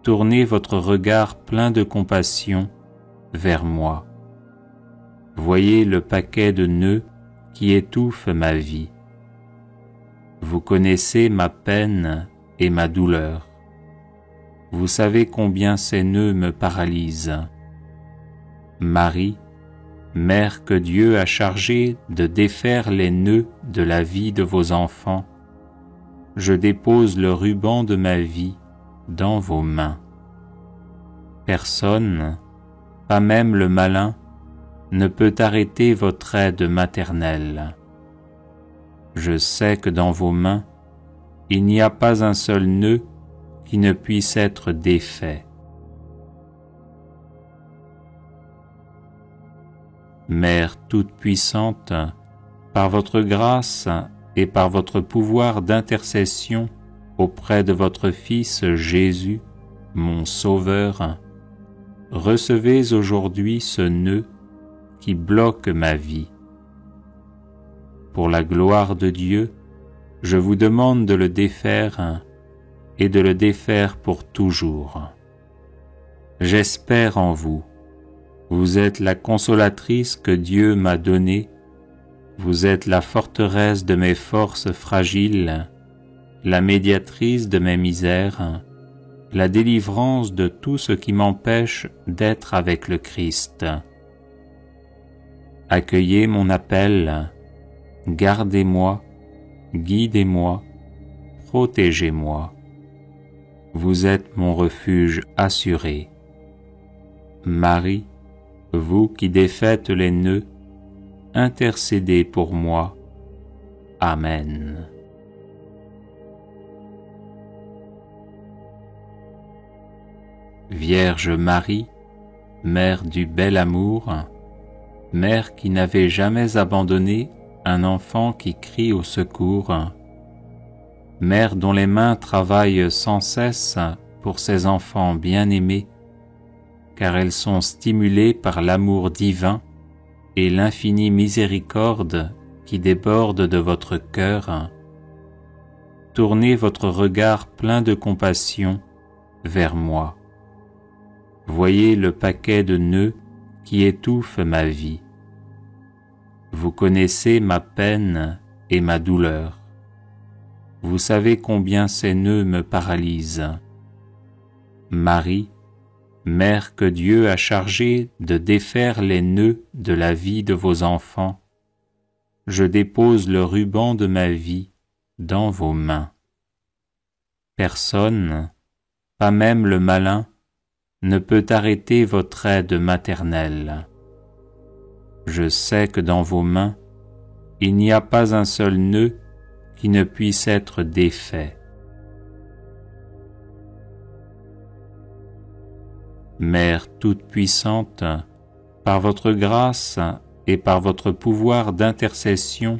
Speaker 1: Tournez votre regard plein de compassion vers moi. Voyez le paquet de nœuds qui étouffe ma vie. Vous connaissez ma peine et ma douleur. Vous savez combien ces nœuds me paralysent. Marie, Mère que Dieu a chargée de défaire les nœuds de la vie de vos enfants, je dépose le ruban de ma vie dans vos mains. Personne, pas même le malin, ne peut arrêter votre aide maternelle. Je sais que dans vos mains, il n'y a pas un seul nœud qui ne puisse être défait. Mère toute-puissante, par votre grâce et par votre pouvoir d'intercession auprès de votre Fils Jésus, mon Sauveur, recevez aujourd'hui ce nœud qui bloque ma vie. Pour la gloire de Dieu, je vous demande de le défaire et de le défaire pour toujours. J'espère en vous. Vous êtes la consolatrice que Dieu m'a donnée. Vous êtes la forteresse de mes forces fragiles, la médiatrice de mes misères, la délivrance de tout ce qui m'empêche d'être avec le Christ. Accueillez mon appel, gardez-moi, guidez-moi, protégez-moi. Vous êtes mon refuge assuré. Marie, vous qui défaites les nœuds, intercédez pour moi. Amen. Vierge Marie, Mère du bel amour, Mère qui n'avait jamais abandonné un enfant qui crie au secours, Mère dont les mains travaillent sans cesse pour ses enfants bien-aimés, car elles sont stimulées par l'amour divin et l'infinie miséricorde qui déborde de votre cœur. Tournez votre regard plein de compassion vers moi. Voyez le paquet de nœuds qui étouffe ma vie. Vous connaissez ma peine et ma douleur. Vous savez combien ces nœuds me paralysent. Marie, Mère que Dieu a chargée de défaire les nœuds de la vie de vos enfants, je dépose le ruban de ma vie dans vos mains. Personne, pas même le malin, ne peut arrêter votre aide maternelle. Je sais que dans vos mains, il n'y a pas un seul nœud qui ne puisse être défait. Mère toute-puissante, par votre grâce et par votre pouvoir d'intercession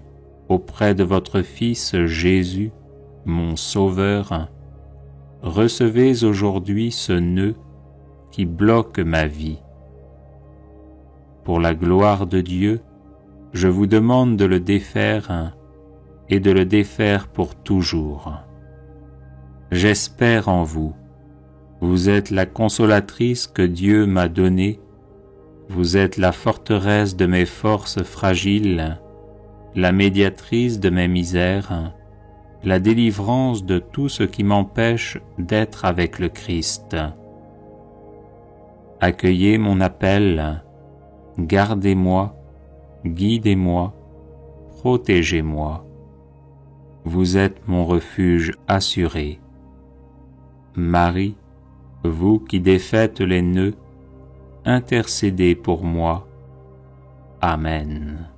Speaker 1: auprès de votre Fils Jésus, mon Sauveur, recevez aujourd'hui ce nœud qui bloque ma vie. Pour la gloire de Dieu, je vous demande de le défaire et de le défaire pour toujours. J'espère en vous. Vous êtes la consolatrice que Dieu m'a donnée. Vous êtes la forteresse de mes forces fragiles, la médiatrice de mes misères, la délivrance de tout ce qui m'empêche d'être avec le Christ. Accueillez mon appel, gardez-moi, guidez-moi, protégez-moi. Vous êtes mon refuge assuré. Marie, vous qui défaites les nœuds, intercédez pour moi. Amen.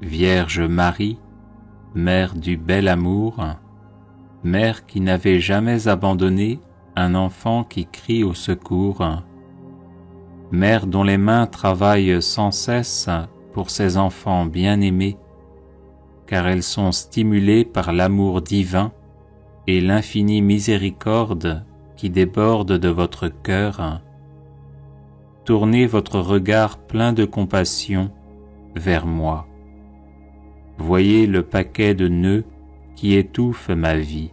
Speaker 1: Vierge Marie, Mère du bel amour, Mère qui n'avait jamais abandonné un enfant qui crie au secours, Mère dont les mains travaillent sans cesse pour ses enfants bien-aimés, car elles sont stimulées par l'amour divin et l'infinie miséricorde qui déborde de votre cœur. Tournez votre regard plein de compassion vers moi. Voyez le paquet de nœuds qui étouffe ma vie.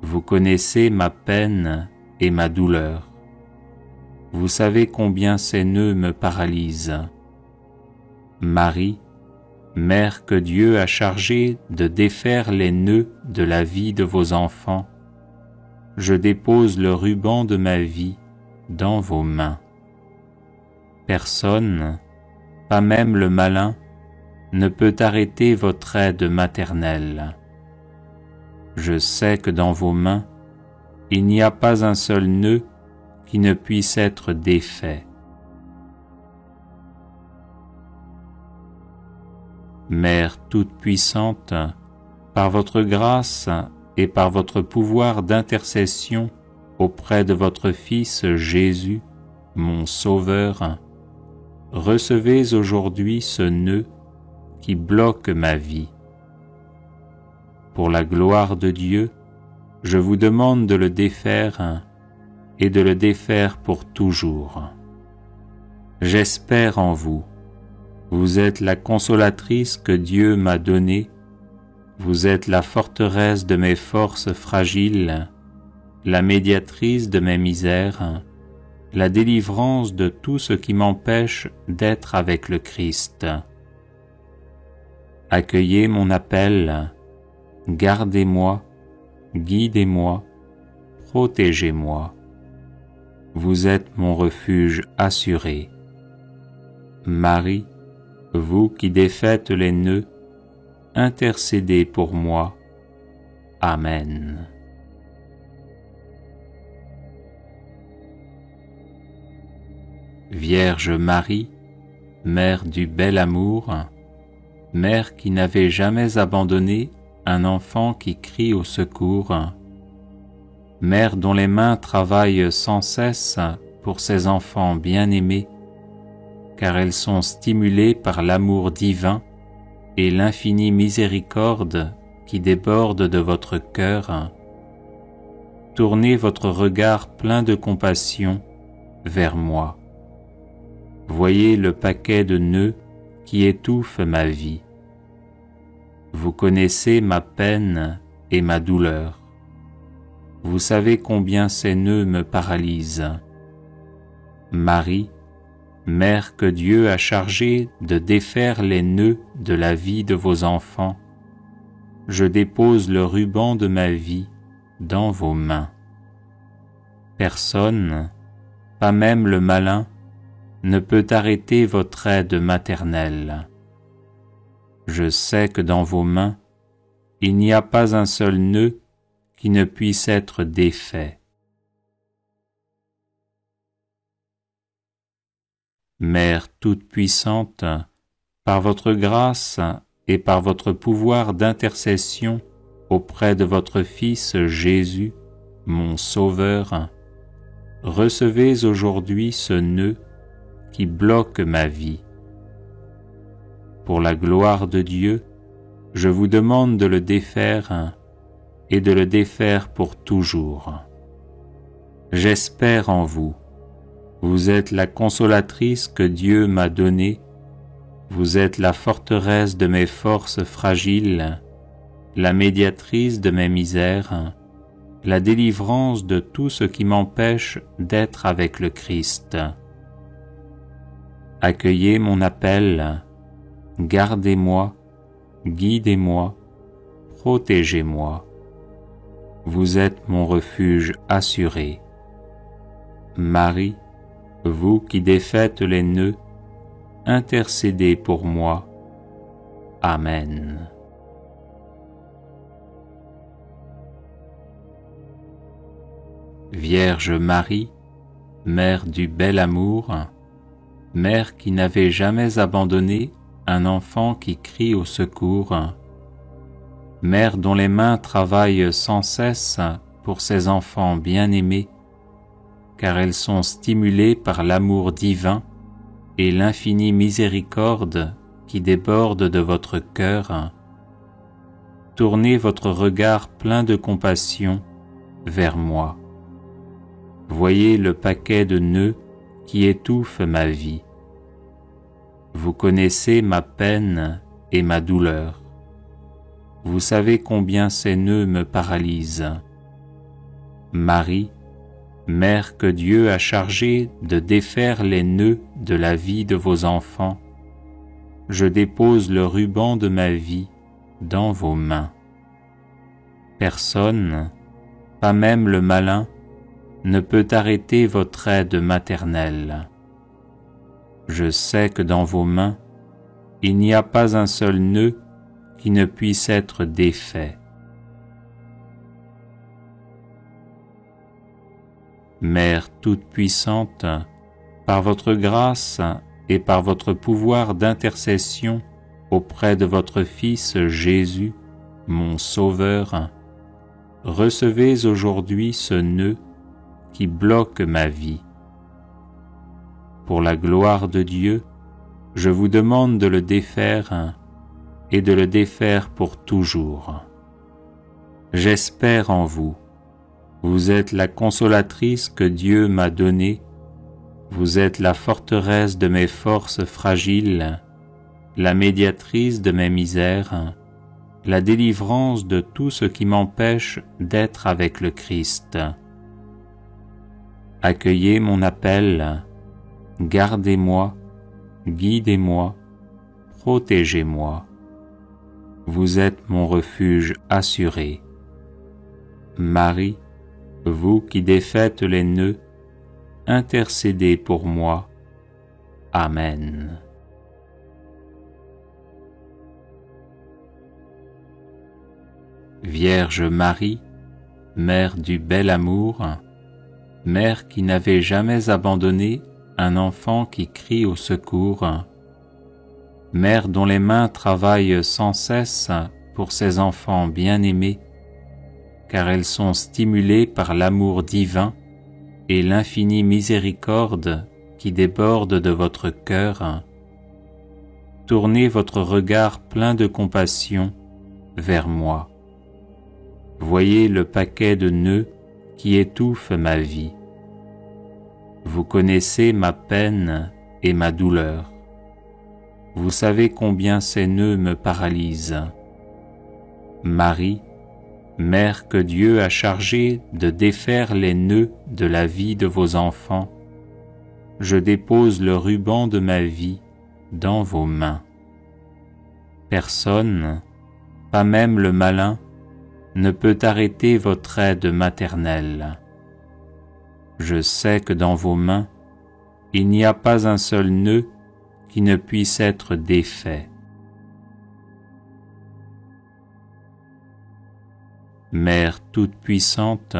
Speaker 1: Vous connaissez ma peine et ma douleur. Vous savez combien ces nœuds me paralysent. Marie, Mère que Dieu a chargée de défaire les nœuds de la vie de vos enfants, je dépose le ruban de ma vie dans vos mains. Personne, pas même le malin, ne peut arrêter votre aide maternelle. Je sais que dans vos mains, il n'y a pas un seul nœud qui ne puisse être défait. Mère toute-puissante, par votre grâce et par votre pouvoir d'intercession auprès de votre Fils Jésus, mon Sauveur, recevez aujourd'hui ce nœud qui bloque ma vie. Pour la gloire de Dieu, je vous demande de le défaire et de le défaire pour toujours. J'espère en vous. Vous êtes la consolatrice que Dieu m'a donnée. Vous êtes la forteresse de mes forces fragiles, la médiatrice de mes misères, la délivrance de tout ce qui m'empêche d'être avec le Christ. Accueillez mon appel, gardez-moi, guidez-moi, protégez-moi. Vous êtes mon refuge assuré. Marie, vous qui défaites les nœuds, intercédez pour moi. Amen. Vierge Marie, Mère du bel amour, Mère qui n'avait jamais abandonné un enfant qui crie au secours, Mère dont les mains travaillent sans cesse pour ses enfants bien-aimés, car elles sont stimulées par l'amour divin et l'infinie miséricorde qui déborde de votre cœur. Tournez votre regard plein de compassion vers moi. Voyez le paquet de nœuds qui étouffe ma vie. Vous connaissez ma peine et ma douleur. Vous savez combien ces nœuds me paralysent. Marie, Mère que Dieu a chargée de défaire les nœuds de la vie de vos enfants, je dépose le ruban de ma vie dans vos mains. Personne, pas même le malin, ne peut arrêter votre aide maternelle. Je sais que dans vos mains, il n'y a pas un seul nœud qui ne puisse être défait. Mère toute-puissante, par votre grâce et par votre pouvoir d'intercession auprès de votre Fils Jésus, mon Sauveur, recevez aujourd'hui ce nœud qui bloque ma vie. Pour la gloire de Dieu, je vous demande de le défaire et de le défaire pour toujours. J'espère en vous. Vous êtes la consolatrice que Dieu m'a donnée. Vous êtes la forteresse de mes forces fragiles, la médiatrice de mes misères, la délivrance de tout ce qui m'empêche d'être avec le Christ. Accueillez mon appel, gardez-moi, guidez-moi, protégez-moi. Vous êtes mon refuge assuré. Marie, vous qui défaites les nœuds, intercédez pour moi. Amen. Vierge Marie, Mère du bel amour, Mère qui n'avait jamais abandonné un enfant qui crie au secours, Mère dont les mains travaillent sans cesse pour ses enfants bien-aimés, car elles sont stimulées par l'amour divin et l'infinie miséricorde qui déborde de votre cœur. Tournez votre regard plein de compassion vers moi. Voyez le paquet de nœuds qui étouffe ma vie. Vous connaissez ma peine et ma douleur. Vous savez combien ces nœuds me paralysent. Marie, Mère que Dieu a chargée de défaire les nœuds de la vie de vos enfants, je dépose le ruban de ma vie dans vos mains. Personne, pas même le malin, ne peut arrêter votre aide maternelle. Je sais que dans vos mains, il n'y a pas un seul nœud qui ne puisse être défait. Mère toute-puissante, par votre grâce et par votre pouvoir d'intercession auprès de votre Fils Jésus, mon Sauveur, recevez aujourd'hui ce nœud qui bloque ma vie. Pour la gloire de Dieu, je vous demande de le défaire et de le défaire pour toujours. J'espère en vous. Vous êtes la consolatrice que Dieu m'a donnée. Vous êtes la forteresse de mes forces fragiles, la médiatrice de mes misères, la délivrance de tout ce qui m'empêche d'être avec le Christ. Accueillez mon appel, gardez-moi, guidez-moi, protégez-moi. Vous êtes mon refuge assuré. Marie, vous qui défaites les nœuds, intercédez pour moi. Amen. Vierge Marie, Mère du bel amour, Mère qui n'avait jamais abandonné un enfant qui crie au secours, Mère dont les mains travaillent sans cesse pour ses enfants bien-aimés, car elles sont stimulées par l'amour divin et l'infinie miséricorde qui déborde de votre cœur. Tournez votre regard plein de compassion vers moi. Voyez le paquet de nœuds qui étouffe ma vie. Vous connaissez ma peine et ma douleur. Vous savez combien ces nœuds me paralysent. Marie, Mère que Dieu a chargée de défaire les nœuds de la vie de vos enfants, je dépose le ruban de ma vie dans vos mains. Personne, pas même le malin, ne peut arrêter votre aide maternelle. Je sais que dans vos mains, il n'y a pas un seul nœud qui ne puisse être défait. Mère toute-puissante,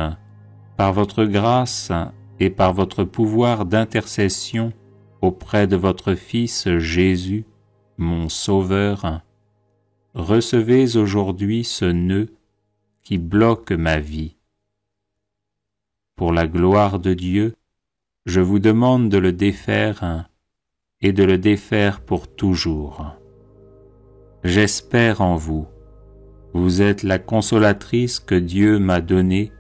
Speaker 1: par votre grâce et par votre pouvoir d'intercession auprès de votre Fils Jésus, mon Sauveur, recevez aujourd'hui ce nœud qui bloque ma vie. Pour la gloire de Dieu, je vous demande de le défaire et de le défaire pour toujours. J'espère en vous. Vous êtes la consolatrice que Dieu m'a donnée.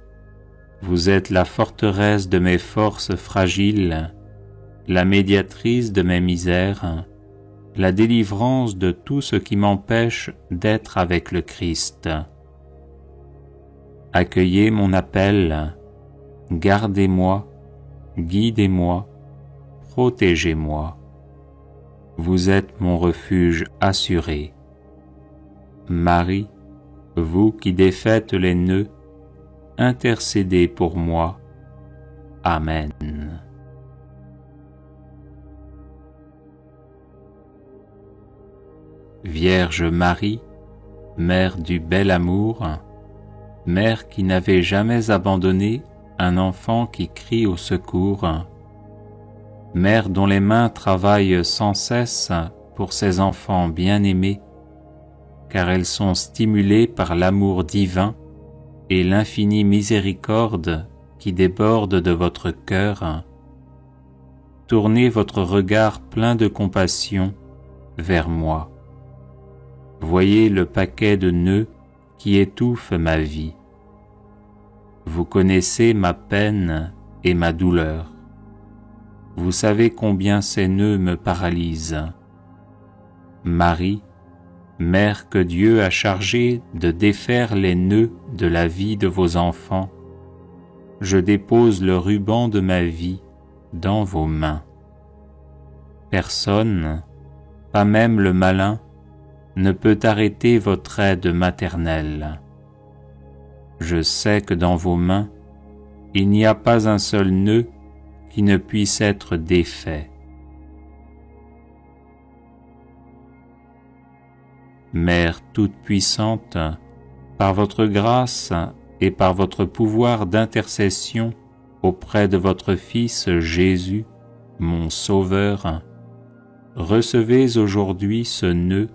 Speaker 1: Vous êtes la forteresse de mes forces fragiles, la médiatrice de mes misères, la délivrance de tout ce qui m'empêche d'être avec le Christ. Accueillez mon appel, gardez-moi, guidez-moi, protégez-moi. Vous êtes mon refuge assuré. Marie, vous qui défaites les nœuds, intercédez pour moi. Amen. Vierge Marie, Mère du bel amour, Mère qui n'avait jamais abandonné un enfant qui crie au secours, Mère dont les mains travaillent sans cesse pour ses enfants bien-aimés, car elles sont stimulées par l'amour divin et l'infinie miséricorde qui déborde de votre cœur. Tournez votre regard plein de compassion vers moi. Voyez le paquet de nœuds qui étouffe ma vie. Vous connaissez ma peine et ma douleur. Vous savez combien ces nœuds me paralysent. Marie, Mère que Dieu a chargée de défaire les nœuds de la vie de vos enfants, je dépose le ruban de ma vie dans vos mains. Personne, pas même le malin, ne peut arrêter votre aide maternelle. Je sais que dans vos mains, il n'y a pas un seul nœud qui ne puisse être défait. Mère toute-puissante, par votre grâce et par votre pouvoir d'intercession auprès de votre Fils Jésus, mon Sauveur, recevez aujourd'hui ce nœud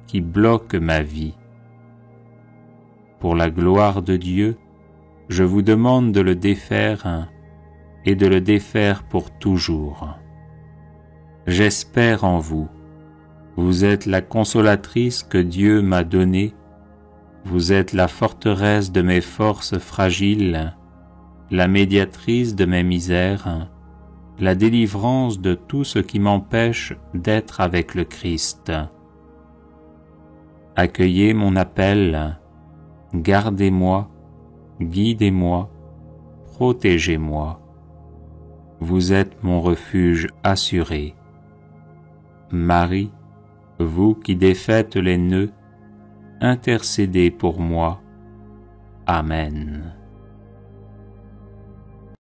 Speaker 1: qui bloque ma vie. Pour la gloire de Dieu, je vous demande de le défaire et de le défaire pour toujours. J'espère en vous. Vous êtes la consolatrice que Dieu m'a donnée. Vous êtes la forteresse de mes forces fragiles, la médiatrice de mes misères, la délivrance de tout ce qui m'empêche d'être avec le Christ. Accueillez mon appel, gardez-moi, guidez-moi, protégez-moi. Vous êtes mon refuge assuré. Marie, vous qui défaites les nœuds, intercédez pour moi. Amen.